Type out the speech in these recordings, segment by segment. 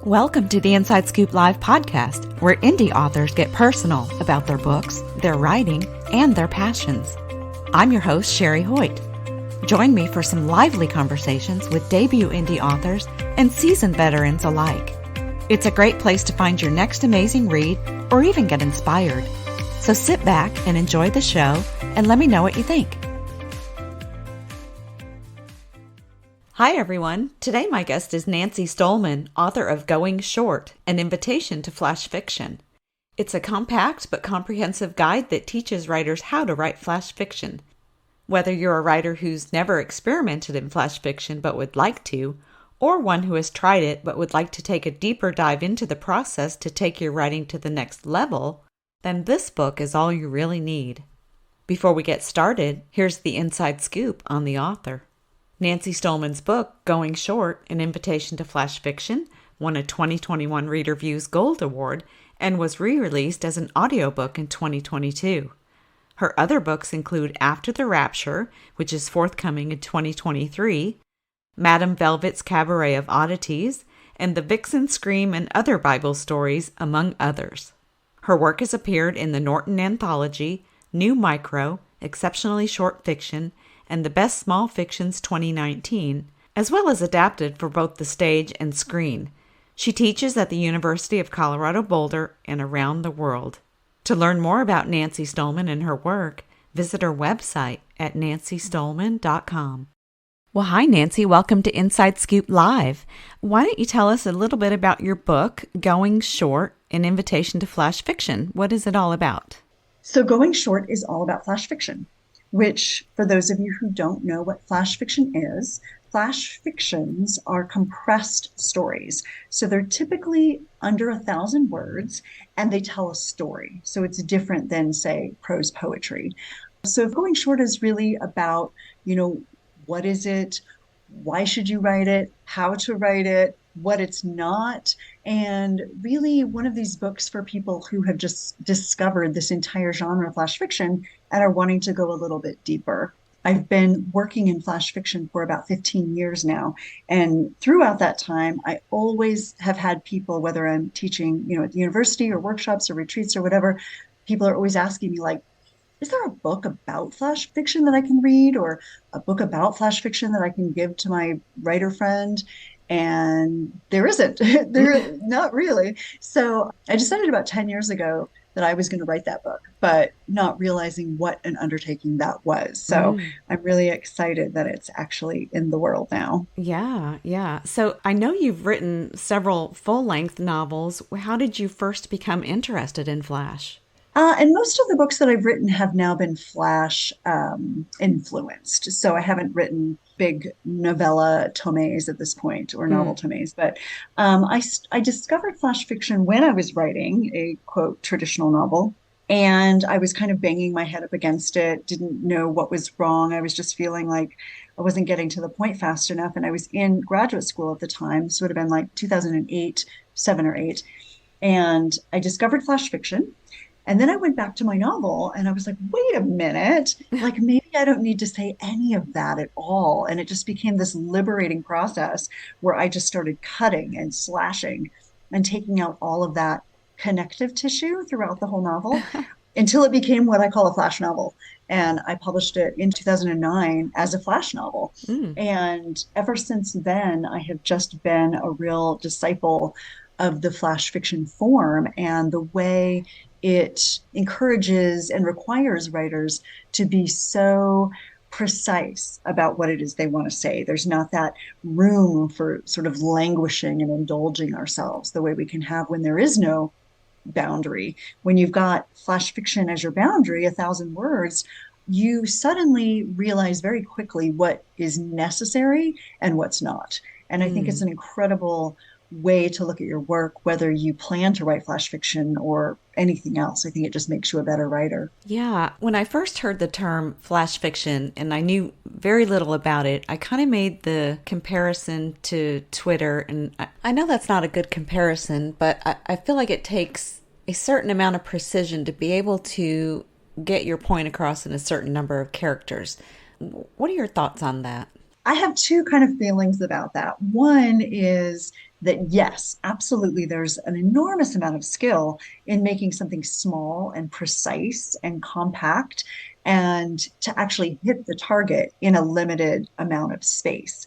Welcome to the Inside Scoop Live podcast, where indie authors get personal about their books, their writing, and their passions. I'm your host, Sherry Hoyt. Join me for some lively conversations with debut indie authors and seasoned veterans alike. It's a great place to find your next amazing read or even get inspired. So sit back and enjoy the show and let me know what you think. Hi everyone. Today my guest is Nancy Stohlman, author of Going Short, an invitation to flash fiction. It's a compact but comprehensive guide that teaches writers how to write flash fiction. Whether you're a writer who's never experimented in flash fiction but would like to, or one who has tried it but would like to take a deeper dive into the process to take your writing to the next level, then this book is all you really need. Before we get started, here's the inside scoop on the author. Nancy Stohlman's book, Going Short, an invitation to flash fiction, won a 2021 Reader Views Gold Award and was re-released as an audiobook in 2022. Her other books include After the Rapture, which is forthcoming in 2023, Madame Velvet's Cabaret of Oddities, and the Vixen Scream and Other Bible Stories, among others. Her work has appeared in the Norton anthology, New Micro, Exceptionally Short Fiction, and the Best Small Fictions 2019, as well as adapted for both the stage and screen. She teaches at the University of Colorado Boulder and around the world. To learn more about Nancy Stohlman and her work, visit her website at nancystohlman.com. Well, hi, Nancy. Welcome to Inside Scoop Live. Why don't you tell us a little bit about your book, Going Short, an invitation to flash fiction? What is it all about? So Going Short is all about flash fiction, which, for those of you who don't know what flash fiction is, flash fictions are compressed stories. So they're typically under 1,000 words and they tell a story. So it's different than, say, prose poetry. So Going Short is really about, what is it? Why should you write it? How to write it? What it's not, and really one of these books for people who have just discovered this entire genre of flash fiction and are wanting to go a little bit deeper. I've been working in flash fiction for about 15 years now, and throughout that time, I always have had people, whether I'm teaching, at the university or workshops or retreats or whatever, people are always asking me like, is there a book about flash fiction that I can read, or a book about flash fiction that I can give to my writer friend? And there isn't. There not really. So I decided about 10 years ago that I was going to write that book, but not realizing what an undertaking that was. So I'm really excited that it's actually in the world now. Yeah. So I know you've written several full-length novels. How did you first become interested in flash? And most of the books that I've written have now been flash influenced. So I haven't written big novella tomes at this point, or novel tomes, but I discovered flash fiction when I was writing a, quote, traditional novel. And I was kind of banging my head up against it, didn't know what was wrong. I was just feeling like I wasn't getting to the point fast enough. And I was in graduate school at the time. So it would have been like 2008, 7 or 8. And I discovered flash fiction. And then I went back to my novel and I was like, wait a minute, like maybe I don't need to say any of that at all. And it just became this liberating process where I just started cutting and slashing and taking out all of that connective tissue throughout the whole novel until it became what I call a flash novel. And I published it in 2009 as a flash novel. And ever since then, I have just been a real disciple of the flash fiction form and the way it encourages and requires writers to be so precise about what it is they want to say. There's not that room for sort of languishing and indulging ourselves the way we can have when there is no boundary. When you've got flash fiction as your boundary, 1,000 words, you suddenly realize very quickly what is necessary and what's not. And I think it's an incredible way to look at your work, whether you plan to write flash fiction or anything else. I think it just makes you a better writer. Yeah. When I first heard the term flash fiction and I knew very little about it, I kind of made the comparison to Twitter. And I know that's not a good comparison, but I feel like it takes a certain amount of precision to be able to get your point across in a certain number of characters. What are your thoughts on that? I have two kind of feelings about that. One is that yes, absolutely, there's an enormous amount of skill in making something small and precise and compact and to actually hit the target in a limited amount of space.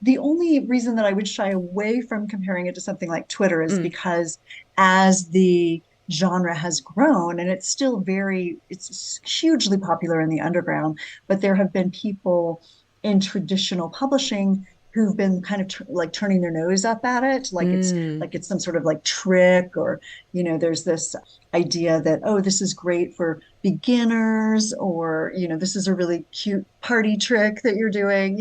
The only reason that I would shy away from comparing it to something like Twitter is Mm. because as the genre has grown, and it's hugely popular in the underground, but there have been people in traditional publishing who've been kind of like turning their nose up at it, Mm. like it's some sort of like trick, or there's this idea that, oh, this is great for beginners, or this is a really cute party trick that you're doing,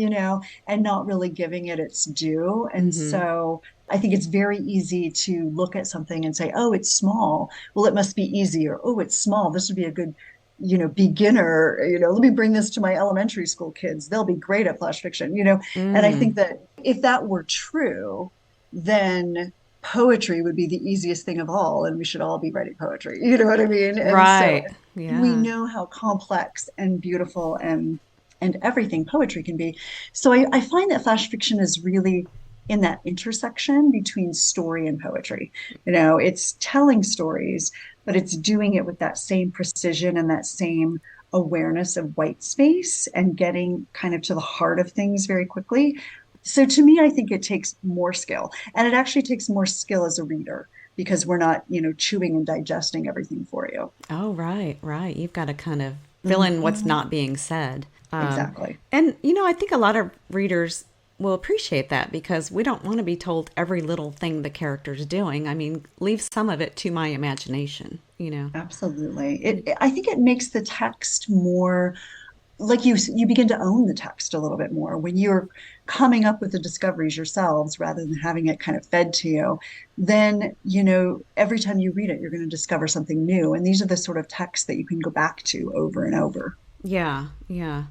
and not really giving it its due. And Mm-hmm. so I think it's very easy to look at something and say, oh, it's small. Well, it must be easier. Oh, it's small. This would be a good, beginner, let me bring this to my elementary school kids. They'll be great at flash fiction, And I think Mm. that if that were true, then poetry would be the easiest thing of all, and we should all be writing poetry. You know what I mean? And so Right. we Yeah. know how complex and beautiful and everything poetry can be. So I find that flash fiction is really in that intersection between story and poetry. It's telling stories, but it's doing it with that same precision and that same awareness of white space and getting kind of to the heart of things very quickly. So to me, I think it takes more skill, and it actually takes more skill as a reader because we're not, chewing and digesting everything for you. Oh, right, right. You've got to kind of fill in what's Mhm. not being said. Exactly. And, I think a lot of readers will appreciate that because we don't want to be told every little thing the character's doing. I mean, leave some of it to my imagination. Absolutely. I think it makes the text more like you begin to own the text a little bit more when you're coming up with the discoveries yourselves rather than having it kind of fed to you. Then, every time you read it, you're going to discover something new. And these are the sort of texts that you can go back to over and over. Yeah, yeah.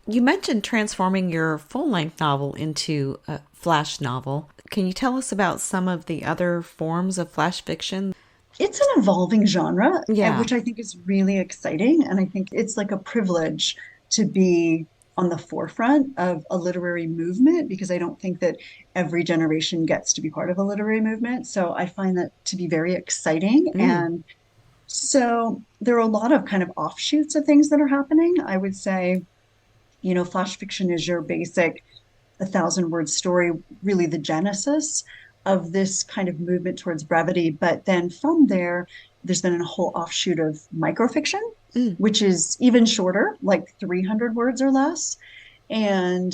You mentioned transforming your full length novel into a flash novel. Can you tell us about some of the other forms of flash fiction? It's an evolving genre, Yeah. which I think is really exciting. And I think it's like a privilege to be on the forefront of a literary movement because I don't think that every generation gets to be part of a literary movement. So I find that to be very exciting. Mm. And so there are a lot of kind of offshoots of things that are happening. I would say, flash fiction is your basic 1,000 word story, really the genesis of this kind of movement towards brevity. But then from there, there's been a whole offshoot of microfiction, Mm. which is even shorter, like 300 words or less. And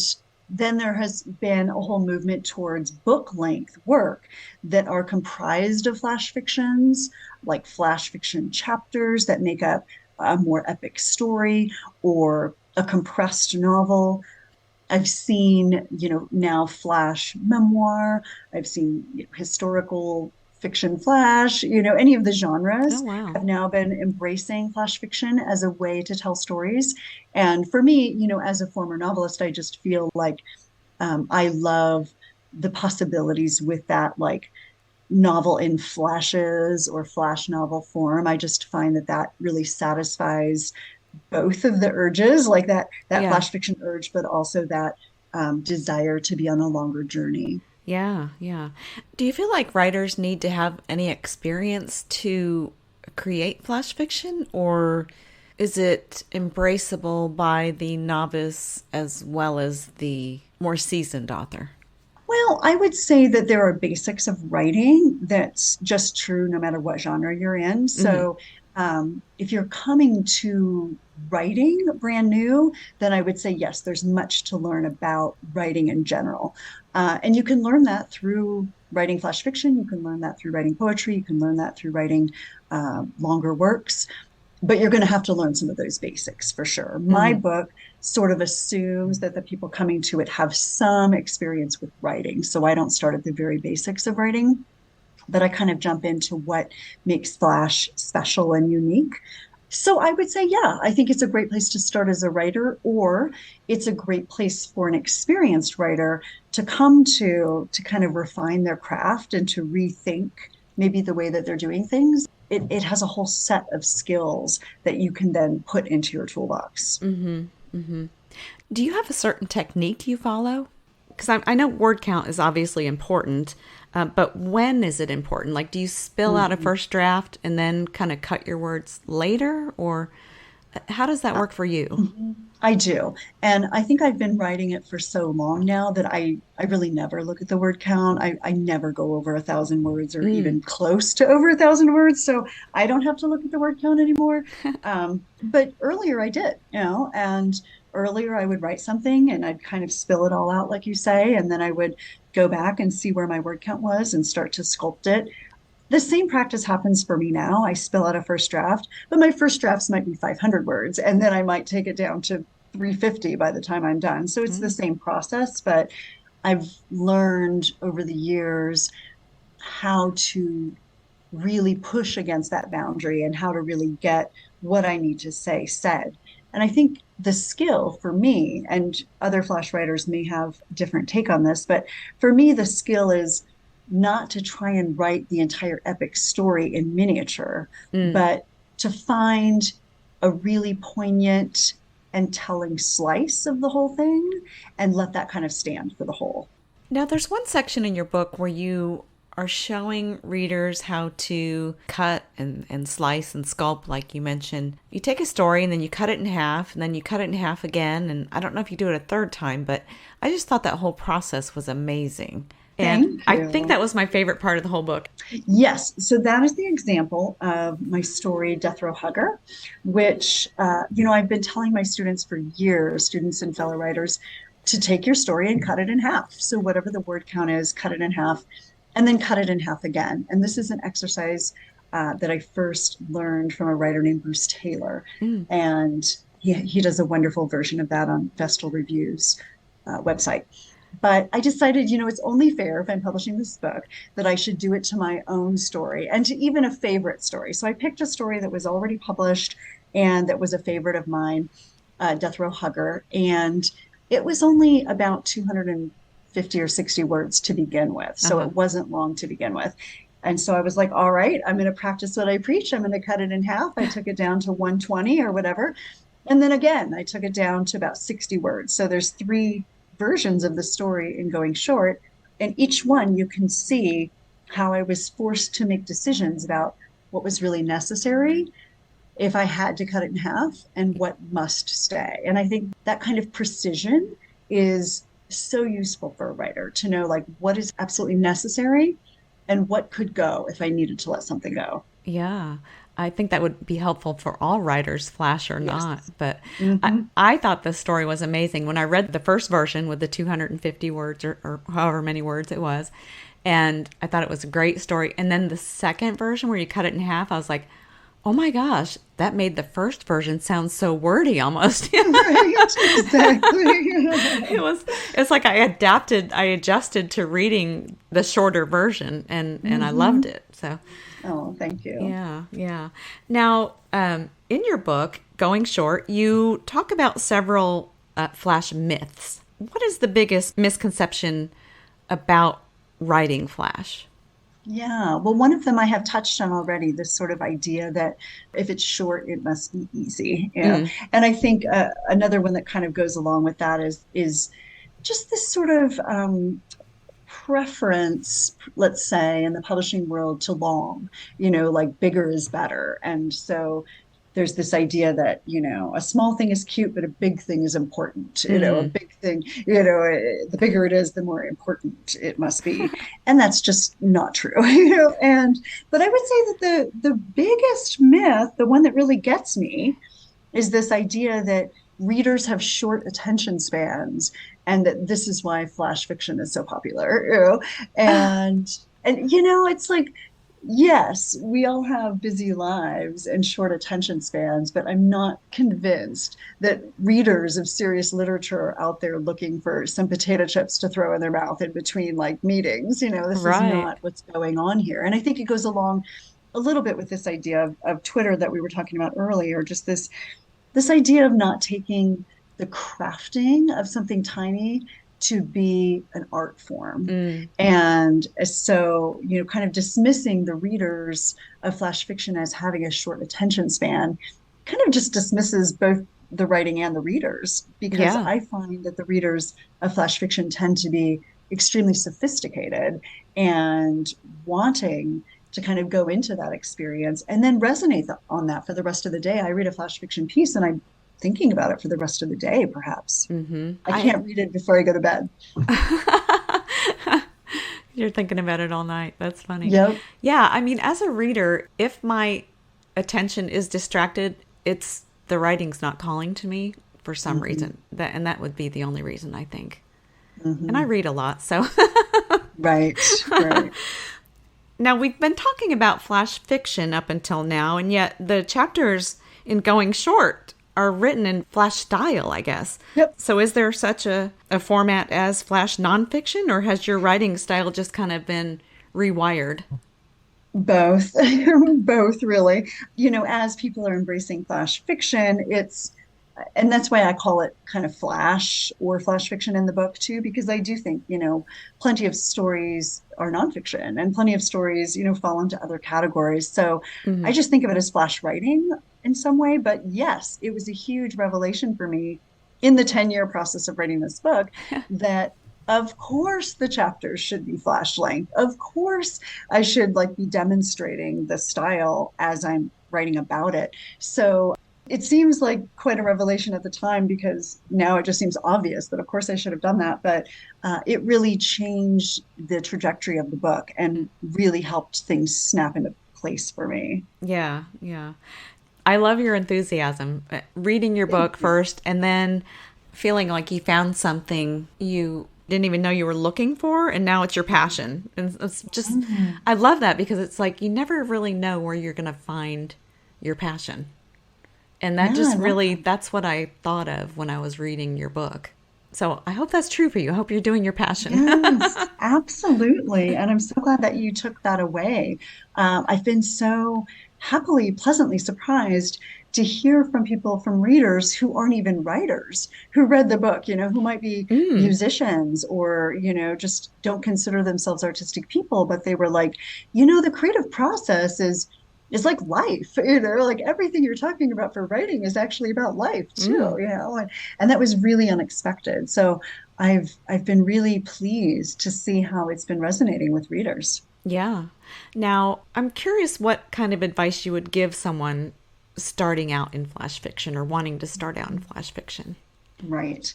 then there has been a whole movement towards book length work that are comprised of flash fictions, like flash fiction chapters that make up a more epic story or a compressed novel. I've seen, now flash memoir. I've seen historical fiction flash. Any of the Oh, genres wow. have now been embracing flash fiction as a way to tell stories. And for me, as a former novelist, I just feel like I love the possibilities with that, like novel in flashes or flash novel form. I just find that that really satisfies both of the urges, like that Yeah. flash fiction urge, but also that desire to be on a longer journey. Yeah, yeah. Do you feel like writers need to have any experience to create flash fiction, or is it embraceable by the novice as well as the more seasoned author? Well, I would say that there are basics of writing that's just true no matter what genre you're in. Hmm. So, if you're coming to writing brand new, then I would say yes, there's much to learn about writing in general. And you can learn that through writing flash fiction, you can learn that through writing poetry, you can learn that through writing longer works, but you're going to have to learn some of those basics for sure. My Hmm. book sort of assumes that the people coming to it have some experience with writing. So I don't start at the very basics of writing, but I kind of jump into what makes Flash special and unique. So I would say, yeah, I think it's a great place to start as a writer, or it's a great place for an experienced writer to come to kind of refine their craft and to rethink maybe the way that they're doing things. It has a whole set of skills that you can then put into your toolbox. Hmm. Hmm. Do you have a certain technique you follow? because I know word count is obviously important, but when is it important? Like, do you spill out a first draft and then kind of cut your words later, or how does that work for you? I do. And I think I've been writing it for so long now that I really never look at the word count. I never go over 1,000 words or Mm. even close to over 1,000 words. So I don't have to look at the word count anymore. But earlier I did, and earlier I would write something and I'd kind of spill it all out, like you say, and then I would go back and see where my word count was and start to sculpt it. The same practice happens for me now. I spill out a first draft, but my first drafts might be 500 words, and then I might take it down to 350 by the time I'm done. So it's the Mm. same process, but I've learned over the years how to really push against that boundary and how to really get what I need to say said. And I think the skill for me, and other flash writers may have a different take on this, but for me, the skill is not to try and write the entire epic story in miniature, Mm. but to find a really poignant and telling slice of the whole thing and let that kind of stand for the whole. Now, there's one section in your book where you are showing readers how to cut and slice and sculpt, like you mentioned. You take a story and then you cut it in half, and then you cut it in half again. And I don't know if you do it a third time, but I just thought that whole process was amazing. And Thank I think you. that was my favorite part of the whole book. Yes, so that is the example of my story, Death Row Hugger, which, I've been telling my students for years, students and fellow writers, to take your story and cut it in half. So whatever the word count is, cut it in half, and then cut it in half again. And this is an exercise that I first learned from a writer named Bruce Taylor. Mm. And he does a wonderful version of that on Vestal Review's website. But I decided, it's only fair if I'm publishing this book that I should do it to my own story and to even a favorite story. So I picked a story that was already published and that was a favorite of mine, Death Row Hugger. And it was only about 250 or 60 words to begin with. So Uh-huh. it wasn't long to begin with. And so I was like, all right, I'm going to practice what I preach. I'm going to cut it in half. I took it down to 120 or whatever. And then again, I took it down to about 60 words. So there's three versions of the story in Going Short. And each one you can see how I was forced to make decisions about what was really necessary if I had to cut it in half and what must stay. And I think that kind of precision is so useful for a writer to know like what is absolutely necessary and what could go if I needed to let something go. Yeah, I think that would be helpful for all writers, Flash or not. Yes. But Mm-hmm. I thought the story was amazing. When I read the first version with the 250 words or however many words it was, and I thought it was a great story. And then the second version where you cut it in half, I was like, oh my gosh, that made the first version sound so wordy almost. Right, It exactly. was, it's like I adjusted to reading the shorter version and I loved Mm-hmm. it. So Oh, thank you. yeah, yeah. Now, in your book, Going Short, you talk about several Flash myths. What is the biggest misconception about writing Flash? Yeah, well, one of them I have touched on already, this sort of idea that if it's short, it must be easy. Mm, And I think another one that kind of goes along with that is just this sort of preference, let's say, in the publishing world to long, like bigger is better. And so there's this idea that, a small thing is cute, but a big thing is important. A mm, big thing, the bigger it is, the more important it must be. And that's just not true. But I would say that the biggest myth, the one that really gets me, is this idea that readers have short attention spans and that this is why flash fiction is so popular, and it's like yes, we all have busy lives and short attention spans, but I'm not convinced that readers of serious literature are out there looking for some potato chips to throw in their mouth in between like meetings. This is right. not what's going on here. And I think it goes along a little bit with this idea of Twitter that we were talking about earlier, just this idea of not taking the crafting of something tiny to be an art form. Mm, And so, kind of dismissing the readers of flash fiction as having a short attention span kind of just dismisses both the writing and the readers, because Yeah. I find that the readers of flash fiction tend to be extremely sophisticated and wanting to kind of go into that experience and then resonate on that for the rest of the day. I read a flash fiction piece and I'm thinking about it for the rest of the day, perhaps. Mm-hmm. I can't read it before I go to bed. You're thinking about it all night. That's funny. Yep. Yeah, I mean, as a reader, if my attention is distracted, it's the writing's not calling to me for some Hmm. reason. That would be the only reason, I think. And I Hmm. read a lot, so Right, right. now we've been talking about flash fiction up until now, and yet the chapters in Going Short are written in flash style, I guess. Yep. So is there such a format as flash nonfiction, or has your writing style just kind of been rewired? Both, both really. As people are embracing flash fiction, and that's why I call it kind of flash or flash fiction in the book too, because I do think, plenty of stories are nonfiction and plenty of stories, fall into other categories. So I Hmm. just think of it as flash writing in some way. But yes, it was a huge revelation for me in the 10-year process of writing this book that of course the chapters should be flash length. Of course I should like be demonstrating the style as I'm writing about it. So it seems like quite a revelation at the time because now it just seems obvious that of course I should have done that, but it really changed the trajectory of the book and really helped things snap into place for me. Yeah, yeah. I love your enthusiasm. Reading your Thank book you. first and then feeling like you found something you didn't even know you were looking for, and now it's your passion. And it's just, Mm, I love that because it's like you never really know where you're going to find your passion. And that yeah, I just love really, that. that's what I thought of when I was reading your book. So I hope that's true for you. I hope you're doing your passion. Yes, absolutely. And I'm so glad that you took that away. I've been so happily, pleasantly surprised to hear from people, from readers who aren't even writers, who read the book, who might be Mm, musicians or, just don't consider themselves artistic people, but they were like, the creative process is like life, like everything you're talking about for writing is actually about life too, mm. and that was really unexpected. So I've been really pleased to see how it's been resonating with readers. Yeah. Now, I'm curious what kind of advice you would give someone starting out in flash fiction or wanting to start out in flash fiction. Right.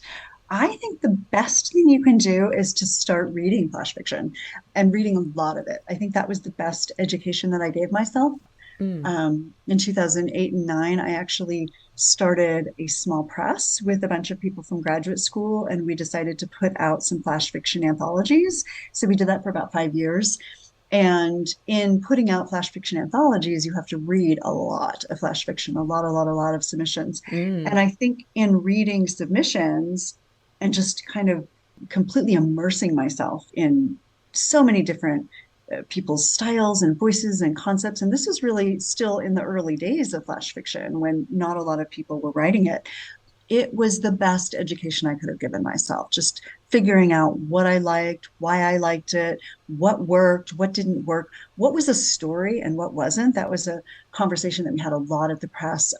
I think the best thing you can do is to start reading flash fiction and reading a lot of it. I think that was the best education that I gave myself. Mm. In 2008 and 9, I actually started a small press with a bunch of people from graduate school, and we decided to put out some flash fiction anthologies. So we did that for about 5 years. And in putting out flash fiction anthologies, you have to read a lot of flash fiction, a lot of submissions. Mm. And I think in reading submissions and just kind of completely immersing myself in so many different people's styles and voices and concepts. And this was really still in the early days of flash fiction when not a lot of people were writing it. It was the best education I could have given myself, just figuring out what I liked, why I liked it, what worked, what didn't work, what was a story and what wasn't. That was a conversation that we had a lot at the press.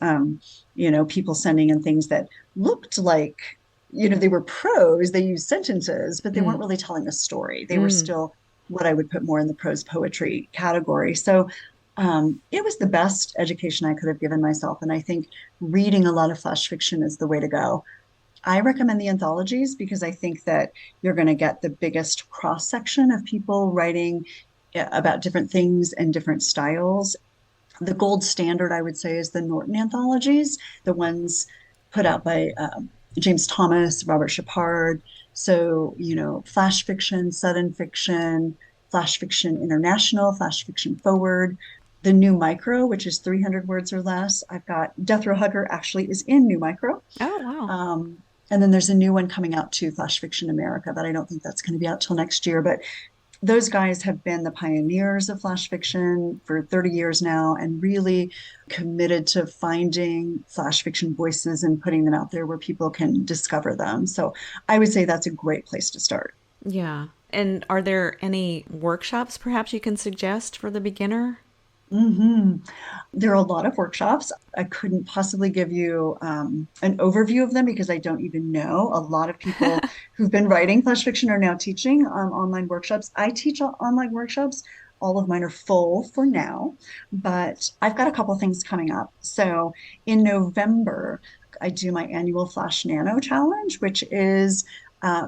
People sending in things that looked like, they were prose, they used sentences, but they weren't Mm. really telling a story. They were Mm. still what I would put more in the prose poetry category. So it was the best education I could have given myself. And I think reading a lot of flash fiction is the way to go. I recommend the anthologies because I think that you're going to get the biggest cross section of people writing about different things and different styles. The gold standard, I would say, is the Norton anthologies, the ones put out by James Thomas, Robert Shepard. So, flash fiction, sudden fiction, flash fiction international, flash fiction forward. The new micro, which is 300 words or less. I've got Death Row Hugger actually is in new micro. Oh, wow. And then there's a new one coming out too, Flash Fiction America, but I don't think that's going to be out till next year. But those guys have been the pioneers of flash fiction for 30 years now and really committed to finding flash fiction voices and putting them out there where people can discover them. So I would say that's a great place to start. Yeah. And are there any workshops perhaps you can suggest for the beginner? hmm There are a lot of workshops. I couldn't possibly give you an overview of them because I don't even know. A lot of people who've been writing flash fiction are now teaching online workshops. I teach online workshops. All of mine are full for now, but I've got a couple things coming up. So in November, I do my annual Flash Nano Challenge, which is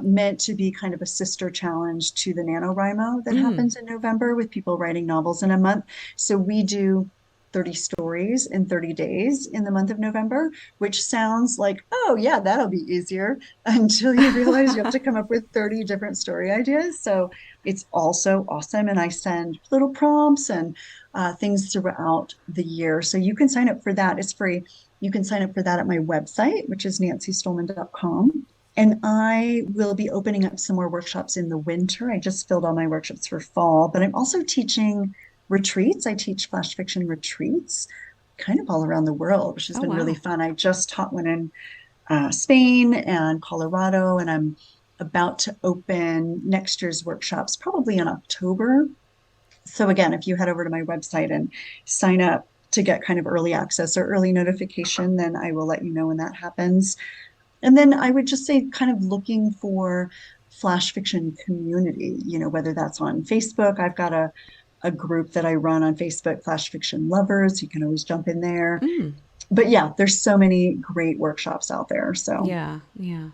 meant to be kind of a sister challenge to the NaNoWriMo that Mm. happens in November with people writing novels in a month. So we do 30 stories in 30 days in the month of November, which sounds like, oh, yeah, that'll be easier until you realize you have to come up with 30 different story ideas. So it's also awesome. And I send little prompts and things throughout the year. So you can sign up for that. It's free. You can sign up for that at my website, which is nancystohlman.com. And I will be opening up some more workshops in the winter. I just filled all my workshops for fall, but I'm also teaching retreats. I teach flash fiction retreats kind of all around the world, which has Oh, been really wow. fun. I just taught one in Spain and Colorado, and I'm about to open next year's workshops probably in October. So, again, if you head over to my website and sign up to get kind of early access or early notification, then I will let you know when that happens. And then I would just say, kind of looking for flash fiction community, whether that's on Facebook. I've got a group that I run on Facebook, Flash Fiction Lovers. You can always jump in there. Mm. But yeah, there's so many great workshops out there. So, Yeah, yeah.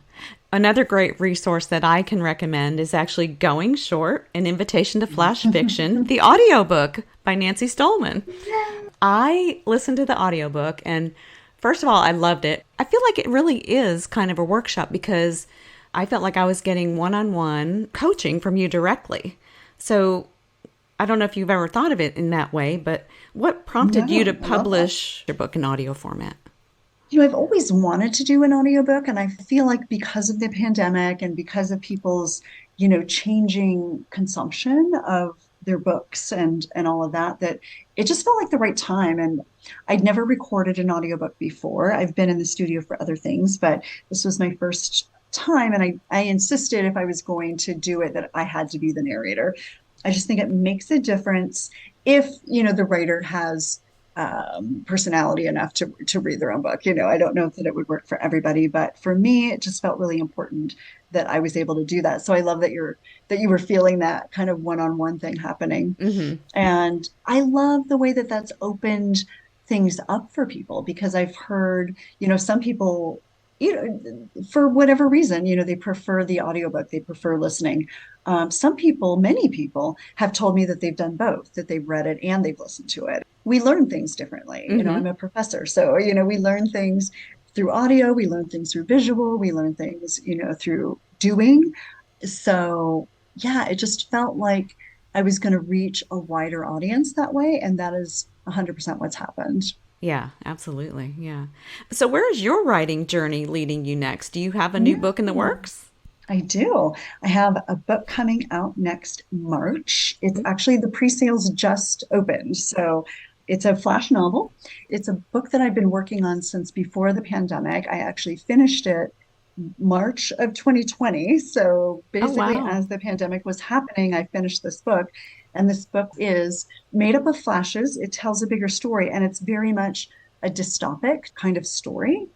Another great resource that I can recommend is actually Going Short, An Invitation to Flash Fiction, the audiobook by Nancy Stohlman. yeah. I listened to the audiobook and first of all, I loved it. I feel like it really is kind of a workshop because I felt like I was getting one-on-one coaching from you directly. So I don't know if you've ever thought of it in that way, but what prompted you to No, I love that. publish your book in audio format? I've always wanted to do an audiobook, and I feel like because of the pandemic and because of people's, changing consumption of their books and all of that, that it just felt like the right time. And I'd never recorded an audiobook before. I've been in the studio for other things, but this was my first time, and I insisted if I was going to do it that I had to be the narrator. I just think it makes a difference if, the writer has personality enough to read their own book. I don't know that it would work for everybody, but for me, it just felt really important that I was able to do that. So I love that you were feeling that kind of one-on-one thing happening, Mm-hmm. and I love the way that that's opened things up for people because I've heard, some people. For whatever reason, they prefer the audiobook, they prefer listening. Some people, many people, have told me that they've done both, that they've read it and they've listened to it. We learn things differently. Mm-hmm. I'm a professor, so we learn things through audio, we learn things through visual, we learn things, through doing. So yeah, it just felt like I was going to reach a wider audience that way, and that is 100% what's happened. Yeah, absolutely. Yeah. So where is your writing journey leading you next? Do you have a new Yeah. book in the works? I do. I have a book coming out next March. It's actually the pre-sales just opened. So it's a flash novel. It's a book that I've been working on since before the pandemic. I actually finished it March of 2020. So Oh, basically, wow. as the pandemic was happening, I finished this book. And this book is made up of flashes. It tells a bigger story, and it's very much a dystopic kind of story.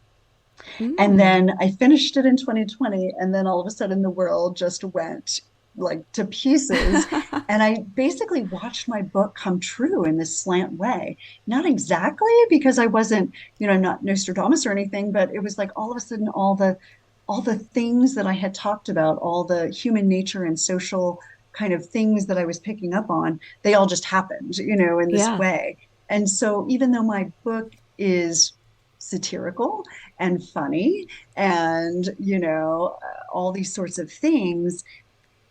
And Mm. then I finished it in 2020, and then all of a sudden the world just went like to pieces. And I basically watched my book come true in this slant way. Not exactly because I wasn't, I'm not Nostradamus or anything, but it was like all of a sudden all the things that I had talked about, all the human nature and social kind of things that I was picking up on, they all just happened, in this Yeah. way. And so even though my book is satirical and funny and, all these sorts of things,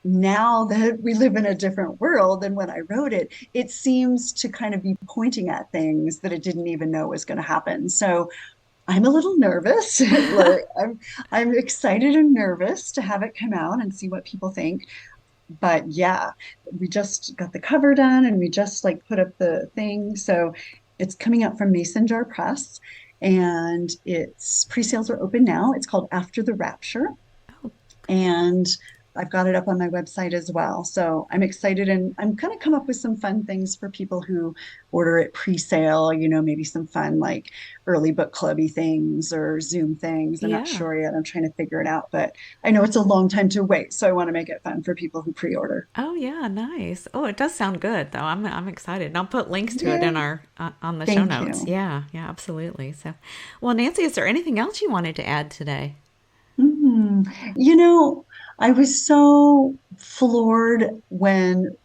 now that we live in a different world than when I wrote it, it seems to kind of be pointing at things that it didn't even know was going to happen. So I'm a little nervous. Like I'm excited and nervous to have it come out and see what people think. But yeah, we just got the cover done and we just like put up the thing. So it's coming out from Mason Jar Press, and its pre-sales are open now. It's called After the Rapture. Oh, And I've got it up on my website as well. So I'm excited and I'm going to come up with some fun things for people who order it pre-sale, maybe some fun like early book clubby things or Zoom things. I'm not Yeah. sure yet. I'm trying to figure it out, but I know it's a long time to wait. So I want to make it fun for people who pre-order. Oh yeah, nice. Oh, it does sound good though. I'm excited. And I'll put links to it in Yeah. our on the show Thank notes. you. Yeah, yeah, absolutely. So, well, Nancy, is there anything else you wanted to add today? Hmm. You know, I was so floored when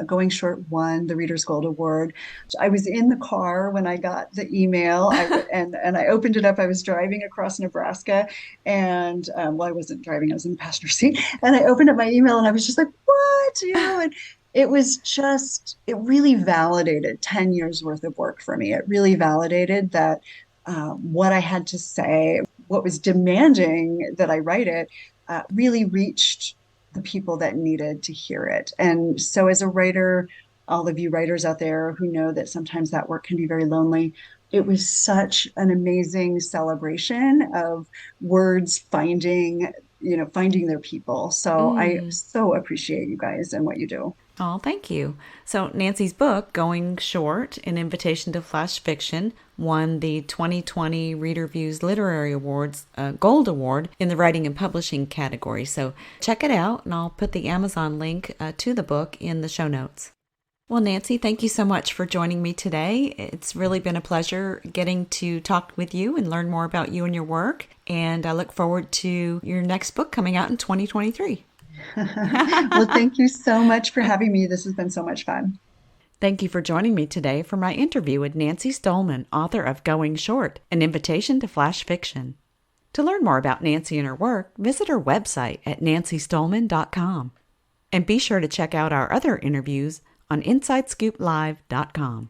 Going Short won the Reader's Gold Award. I was in the car when I got the email. And I opened it up. I was driving across Nebraska, and well, I wasn't driving. I was in the passenger seat, and I opened up my email, and I was just like, "What?" And it was just it really validated 10 years worth of work for me. It really validated that what I had to say, what was demanding that I write it, really reached the people that needed to hear it. And so, as a writer, all of you writers out there who know that sometimes that work can be very lonely, it was such an amazing celebration of words finding their people. So I Mm. so appreciate you guys and what you do. Oh, thank you. So, Nancy's book, Going Short, An Invitation to Flash Fiction, won the 2020 Reader Views Literary Awards Gold Award in the Writing and Publishing category. So, check it out, and I'll put the Amazon link to the book in the show notes. Well, Nancy, thank you so much for joining me today. It's really been a pleasure getting to talk with you and learn more about you and your work. And I look forward to your next book coming out in 2023. Well, thank you so much for having me. This has been so much fun. Thank you for joining me today for my interview with Nancy Stohlman, author of Going Short, An Invitation to Flash Fiction. To learn more about Nancy and her work, visit her website at nancystohlman.com. And be sure to check out our other interviews on InsideScoopLive.com.